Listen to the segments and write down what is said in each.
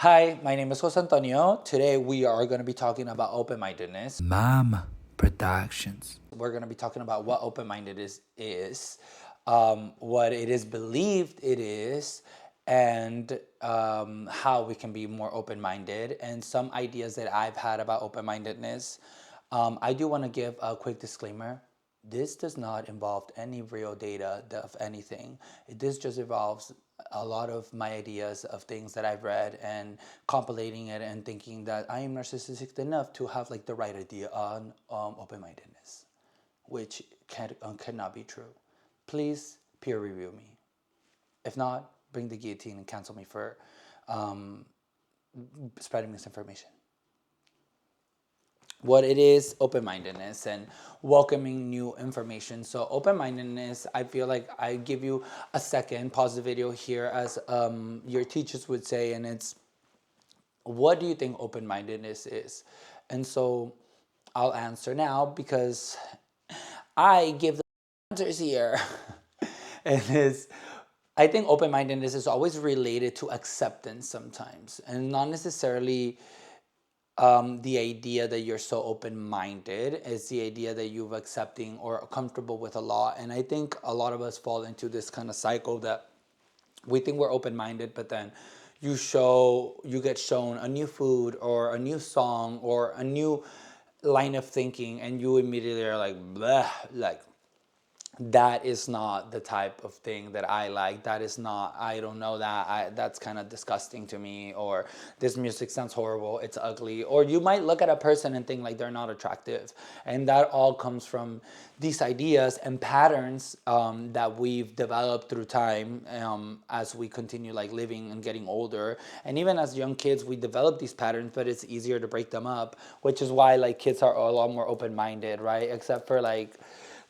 Hi, my name is Jose Antonio. Today we are going to be talking about open-mindedness. Mom Productions. We're going to be talking about what open-minded is, what it is believed it is, and how we can be more open-minded, and some ideas that I've had about open-mindedness. I do want to give a quick disclaimer. This does not involve any real data of anything. This just involves a lot of my ideas of things that I've read and compilating it and thinking that I am narcissistic enough to have like the right idea on open-mindedness, which cannot be true. Please peer review me. If not, bring the guillotine and cancel me for um, spreading misinformation. What it is, open-mindedness and welcoming new information. So open-mindedness, I feel like I give you a second, pause the video here, as your teachers would say, and it's, what do you think open-mindedness is? And so I'll answer now because I give the answers here. And is, I think open-mindedness is always related to acceptance sometimes, and not necessarily the idea that you're so open-minded. Is the idea that you're accepting or comfortable with a lot. And I think a lot of us fall into this kind of cycle that we think we're open-minded, but then you get shown a new food or a new song or a new line of thinking, and you immediately are like, bleh, like that is not the type of thing that I like. That is not, I don't know that. That's kind of disgusting to me. Or this music sounds horrible. It's ugly. Or you might look at a person and think like they're not attractive. And that all comes from these ideas and patterns that we've developed through time as we continue like living and getting older. And even as young kids, we develop these patterns, but it's easier to break them up, which is why like kids are a lot more open-minded, right? Except for like,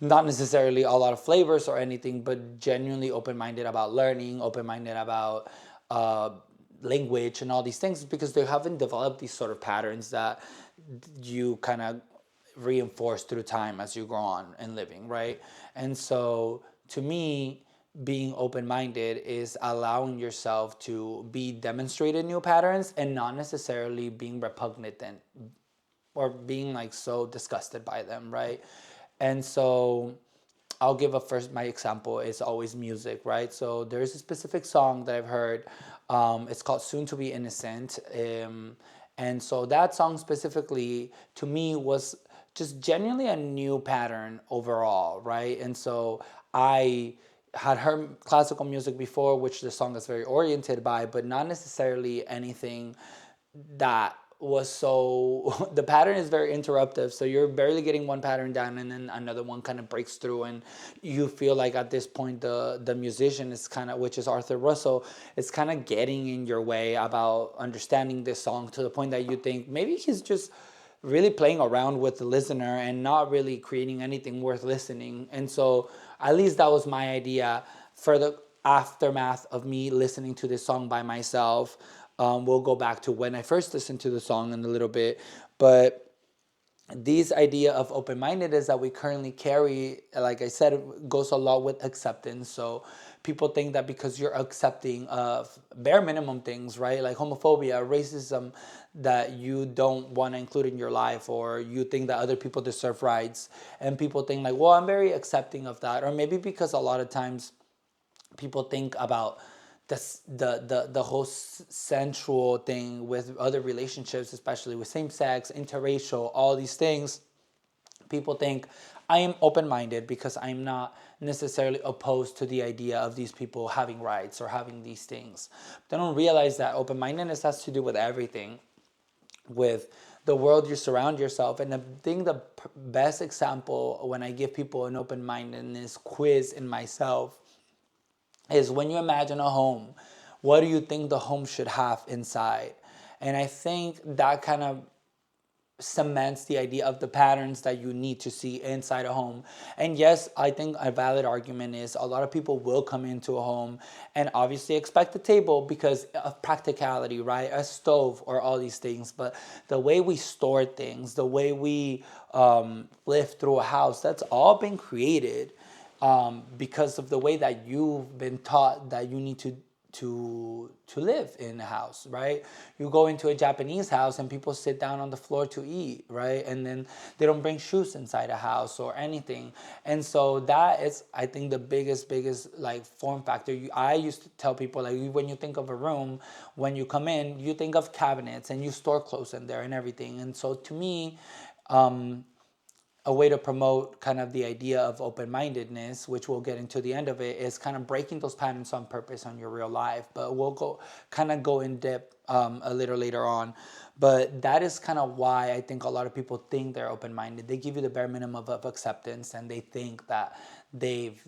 not necessarily a lot of flavors or anything, but genuinely open-minded about learning, open-minded about uh, language and all these things, because they haven't developed these sort of patterns that you kind of reinforce through time as you grow on and living, right? And so to me, being open-minded is allowing yourself to be demonstrated new patterns and not necessarily being repugnant or being like so disgusted by them, right? And so I'll give a first, my example is always music, right? So there's a specific song that I've heard. It's called Soon to Be Innocent. And so that song specifically to me was just genuinely a new pattern overall, right? And so I had heard classical music before, which the song is very oriented by, but not necessarily anything that was so the pattern is very interruptive, so you're barely getting one pattern down and then another one kind of breaks through, and you feel like at this point the musician is kind of, which is Arthur Russell, is kind of getting in your way about understanding this song, to the point that you think maybe he's just really playing around with the listener and not really creating anything worth listening. And so at least that was my idea for the aftermath of me listening to this song by myself. We'll go back to when I first listened to the song in a little bit, but this idea of open-mindedness that we currently carry, like I said, goes a lot with acceptance. So people think that because you're accepting of bare minimum things, right, like homophobia, racism, that you don't want to include in your life, or you think that other people deserve rights, and people think like, well, I'm very accepting of that. Or maybe because a lot of times people think about the whole sensual thing with other relationships, especially with same sex, interracial, all these things. People think I am open-minded because I'm not necessarily opposed to the idea of these people having rights or having these things. They don't realize that open-mindedness has to do with everything, with the world you surround yourself. And I think the best example when I give people an open-mindedness quiz in myself is when you imagine a home, what do you think the home should have inside? And I think that kind of cements the idea of the patterns that you need to see inside a home. And yes, I think a valid argument is a lot of people will come into a home and obviously expect a table because of practicality, right? A stove or all these things. But the way we store things, the way we live through a house, that's all been created because of the way that you've been taught that you need to to live in a house, right? You go into a Japanese house and people sit down on the floor to eat, right? And then they don't bring shoes inside a house or anything. And so that is, I think, the biggest like form factor. I used to tell people, like, when you think of a room, when you come in, you think of cabinets and you store clothes in there and everything. And so to me, a way to promote kind of the idea of open-mindedness, which we'll get into the end of it, is kind of breaking those patterns on purpose on your real life. But we'll go in depth a little later on. But that is kind of why I think a lot of people think they're open-minded. They give you the bare minimum of acceptance, and they think that they've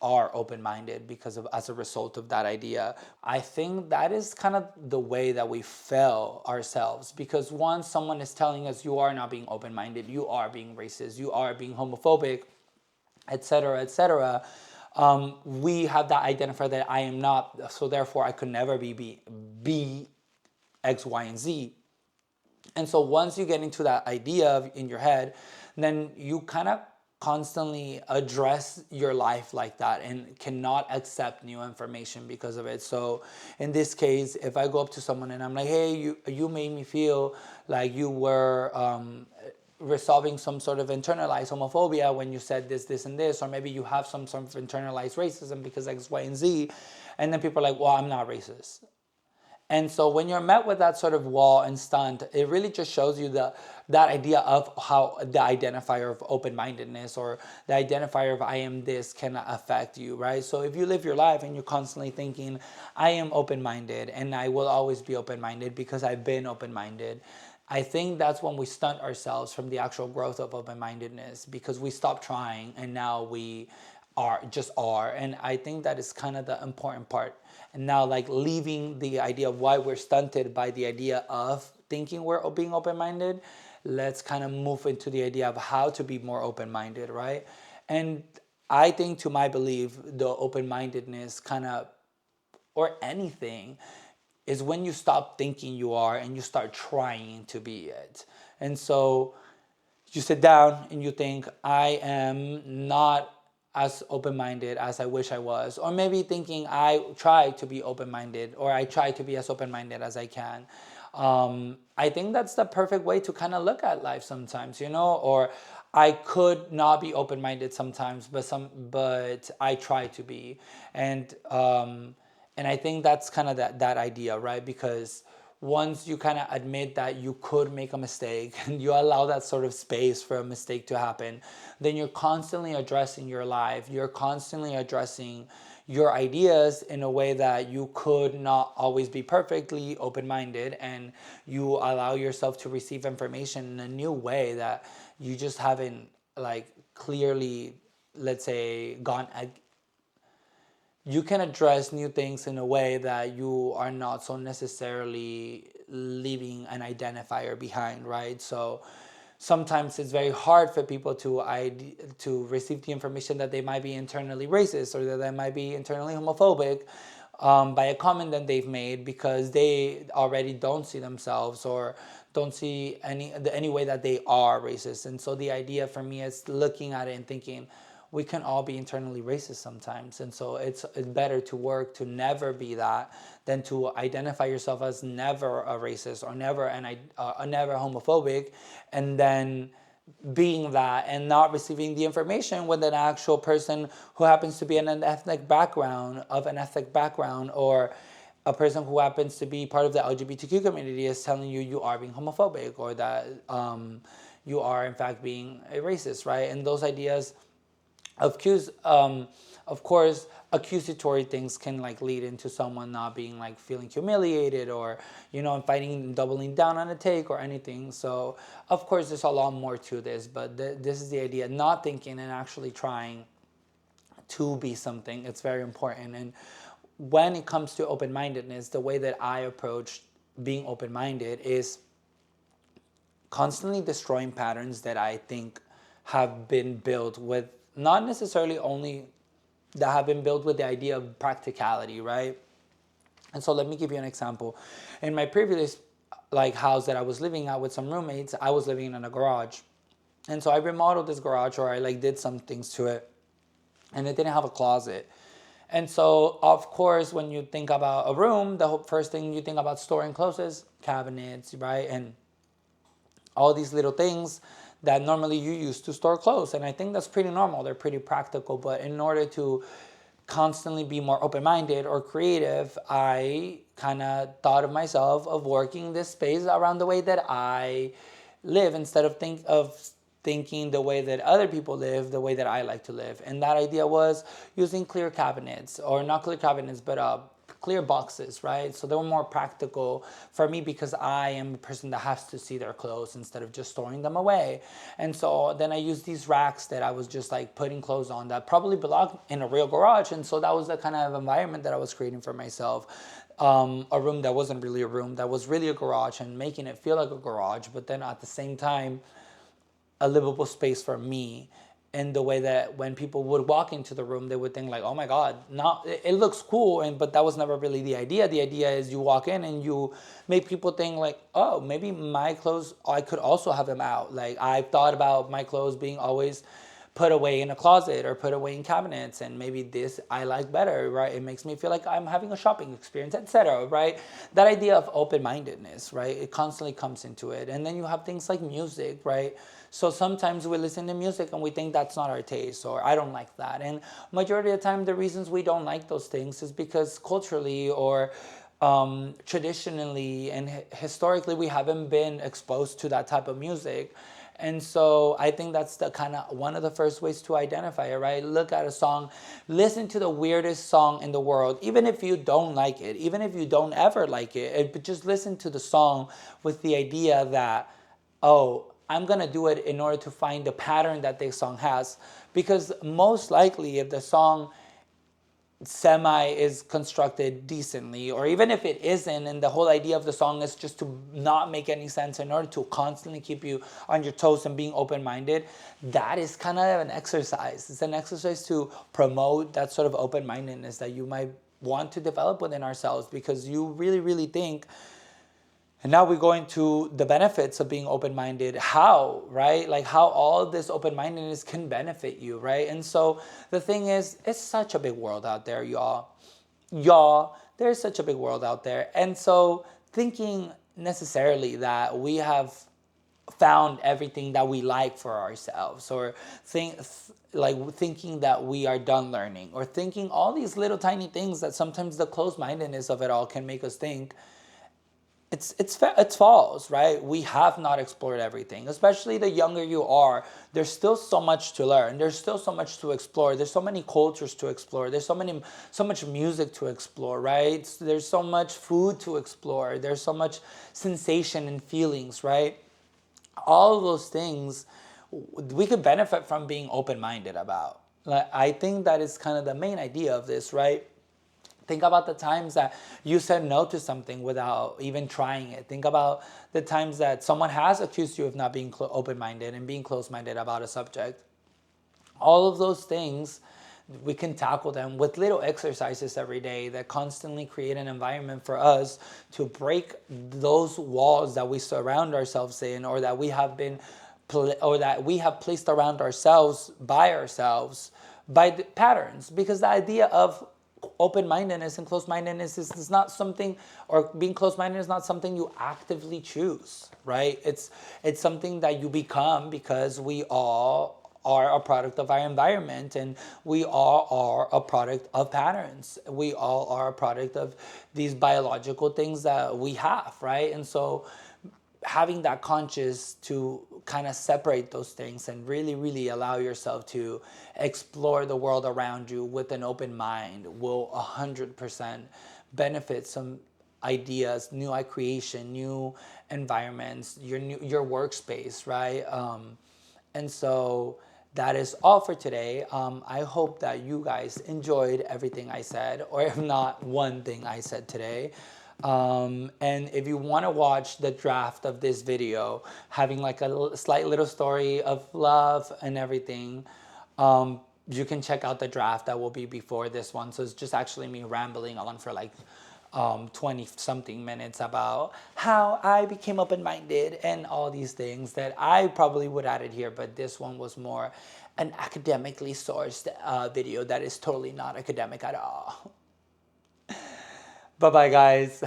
are open-minded because of as a result of that idea. I think that is kind of the way that we fail ourselves, because once someone is telling us you are not being open-minded, you are being racist, you are being homophobic, etc., etc., we have that identifier that I am not, so therefore I could never be X, Y, and Z. And so once you get into that idea in your head, then you kind of constantly address your life like that and cannot accept new information because of it. So in this case, if I go up to someone and I'm like, hey, you made me feel like you were resolving some sort of internalized homophobia when you said this, and this, or maybe you have some sort of internalized racism because X, Y, and Z, and then people are like, well, I'm not racist. And so when you're met with that sort of wall and stunt, it really just shows you that idea of how the identifier of open-mindedness or the identifier of I am this can affect you, right? So if you live your life and you're constantly thinking, I am open-minded and I will always be open-minded because I've been open-minded, I think that's when we stunt ourselves from the actual growth of open-mindedness, because we stop trying and now we are. And I think that is kind of the important part. And now, like, leaving the idea of why we're stunted by the idea of thinking we're being open-minded, let's kind of move into the idea of how to be more open-minded, right? And I think, to my belief, the open-mindedness kind of, or anything, is when you stop thinking you are and you start trying to be it. And so you sit down and you think, I am not as open-minded as I wish I was. Or maybe thinking, I try to be open-minded, or I try to be as open-minded as I can. I think that's the perfect way to kind of look at life sometimes, or I could not be open-minded sometimes, but I try to be. And I think that's kind of that idea, right? Because once you kind of admit that you could make a mistake and you allow that sort of space for a mistake to happen, then you're constantly addressing your life. You're constantly addressing your ideas in a way that you could not always be perfectly open-minded, and you allow yourself to receive information in a new way that you just haven't, like, clearly, let's say, you can address new things in a way that you are not so necessarily leaving an identifier behind, right? So sometimes it's very hard for people to receive the information that they might be internally racist or that they might be internally homophobic by a comment that they've made, because they already don't see themselves or don't see any way that they are racist. And so the idea for me is looking at it and thinking, we can all be internally racist sometimes. And so it's better to work to never be that than to identify yourself as never a racist or never never homophobic, and then being that and not receiving the information when an actual person who happens to be in an ethnic background, or a person who happens to be part of the LGBTQ community is telling you you are being homophobic, or that you are in fact being a racist, right? And those ideas of course, accusatory things can, like, lead into someone not being, like, feeling humiliated or, fighting and doubling down on a take or anything. So of course there's a lot more to this, but this is the idea: not thinking and actually trying to be something. It's very important. And when it comes to open-mindedness, the way that I approach being open-minded is constantly destroying patterns that I think have been built with, not necessarily only that have been built with the idea of practicality, right? And so let me give you an example. In my previous, like, house that I was living at with some roommates, I was living in a garage. And so I remodeled this garage, or I, like, did some things to it, and it didn't have a closet. And so, of course, when you think about a room, the first thing you think about storing clothes is cabinets, right? And all these little things that normally you use to store clothes. And I think that's pretty normal. They're pretty practical. But in order to constantly be more open-minded or creative, I kind of thought of myself of working this space around the way that I live instead of thinking the way that other people live, the way that I like to live. And that idea was using clear cabinets, or not clear cabinets, but clear boxes, right? So they were more practical for me because I am a person that has to see their clothes instead of just storing them away. And so then I used these racks that I was just like putting clothes on that probably belonged in a real garage. And so that was the kind of environment that I was creating for myself. A room that wasn't really a room, that was really a garage, and making it feel like a garage, but then at the same time, a livable space for me, in the way that when people would walk into the room, they would think like, oh my God, not, it looks cool. But that was never really the idea. The idea is you walk in and you make people think like, oh, maybe my clothes, I could also have them out. Like, I thought about my clothes being always put away in a closet or put away in cabinets, and maybe this I like better, right? It makes me feel like I'm having a shopping experience, etc., right? That idea of open-mindedness, right? It constantly comes into it. And then you have things like music, right? So sometimes we listen to music and we think that's not our taste, or I don't like that. And majority of the time, the reasons we don't like those things is because culturally or traditionally and historically, we haven't been exposed to that type of music. And so I think that's the kind of one of the first ways to identify it, right? Look at a song, listen to the weirdest song in the world, even if you don't like it, even if you don't ever like it, but just listen to the song with the idea that, oh, I'm going to do it in order to find the pattern that this song has. Because most likely, if the song semi is constructed decently, or even if it isn't, and the whole idea of the song is just to not make any sense in order to constantly keep you on your toes and being open-minded, that is kind of an exercise. It's an exercise to promote that sort of open-mindedness that you might want to develop within ourselves, because you really, really think. And now we go into the benefits of being open-minded. How, right? Like how all this open-mindedness can benefit you, right? And so the thing is, it's such a big world out there, y'all. There's such a big world out there. And so thinking necessarily that we have found everything that we like for ourselves, or thinking that we are done learning, or thinking all these little tiny things that sometimes the closed-mindedness of it all can make us think, it's false, right? We have not explored everything. Especially the younger you are, there's still so much to learn. There's still so much to explore. There's so many cultures to explore. There's so much music to explore, right? There's so much food to explore. There's so much sensation and feelings, right? All of those things we could benefit from being open-minded about. Like, I think that is kind of the main idea of this, right? Think about the times that you said no to something without even trying it. Think about the times that someone has accused you of not being open-minded and being closed-minded about a subject. All of those things, we can tackle them with little exercises every day that constantly create an environment for us to break those walls that we surround ourselves in, or that we have placed around ourselves by the patterns. Because the idea of open-mindedness and closed-mindedness is not something, or being closed-minded is not something you actively choose, right? It's something that you become because we all are a product of our environment, and we all are a product of patterns. We all are a product of these biological things that we have, right? And so having that conscious to kind of separate those things and really, really allow yourself to explore the world around you with an open mind will 100% benefit some ideas, new creation, new environments, your workspace, right? And so that is all for today. I hope that you guys enjoyed everything I said, or if not, one thing I said today. And if you want to watch the draft of this video, having like a slight little story of love and everything, you can check out the draft that will be before this one. So it's just actually me rambling on for like 20 something minutes about how I became open-minded and all these things that I probably would add it here, but this one was more an academically sourced video that is totally not academic at all. Bye bye, guys.